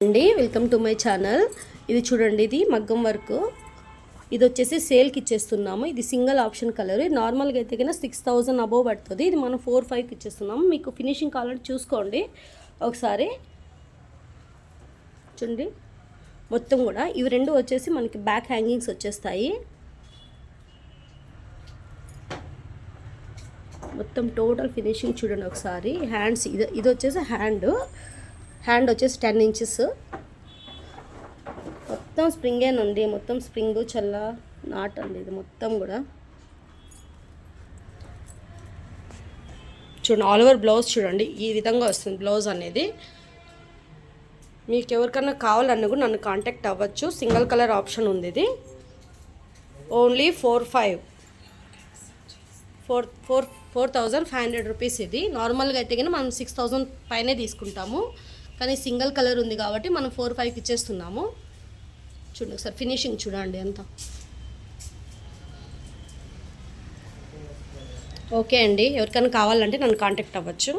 అండి welcome to my channel. ఇది చూడండి, ఇది మగ్గం వర్క్. ఇది వచ్చేసి సేల్కి ఇచ్చేస్తున్నాము. ఇది సింగిల్ ఆప్షన్ కలర్. నార్మల్గా అయితే కన్నా 6000 అబోవ్ పడుతుంది. ఇది మనం 4-5కి ఇచ్చేస్తున్నాము. మీకు ఫినిషింగ్ కావాలంటే చూసుకోండి ఒకసారి. చూడండి మొత్తం కూడా ఇవి రెండు వచ్చేసి మనకి బ్యాక్ హ్యాంగింగ్స్ వచ్చేస్తాయి. మొత్తం టోటల్ ఫినిషింగ్ చూడండి ఒకసారి. హ్యాండ్స్ ఇది వచ్చేసి హ్యాండ్ వచ్చేసి 10 ఇంచెస్. మొత్తం స్ప్రింగేనండి, మొత్తం స్ప్రింగ్ చల్ల నాట్ అండి. ఇది మొత్తం కూడా చూడండి. ఆల్ ఓవర్ బ్లౌజ్ చూడండి ఈ విధంగా వస్తుంది బ్లౌజ్ అనేది. మీకు ఎవరికన్నా కావాలన్నా కూడా నన్ను కాంటాక్ట్ అవ్వచ్చు. సింగిల్ కలర్ ఆప్షన్ ఉంది. ఇది ఓన్లీ 4,500 రూపీస్. ఇది నార్మల్గా అయితే కానీ మనం 6000 పైనే తీసుకుంటాము, కానీ సింగిల్ కలర్ ఉంది కాబట్టి మనం 4-5కి ఇచ్చేస్తున్నాము. చూడండి ఒకసారి ఫినిషింగ్ చూడండి అంతా. ఓకే అండి, ఎవరికైనా కావాలంటే నన్ను కాంటాక్ట్ అవ్వచ్చు.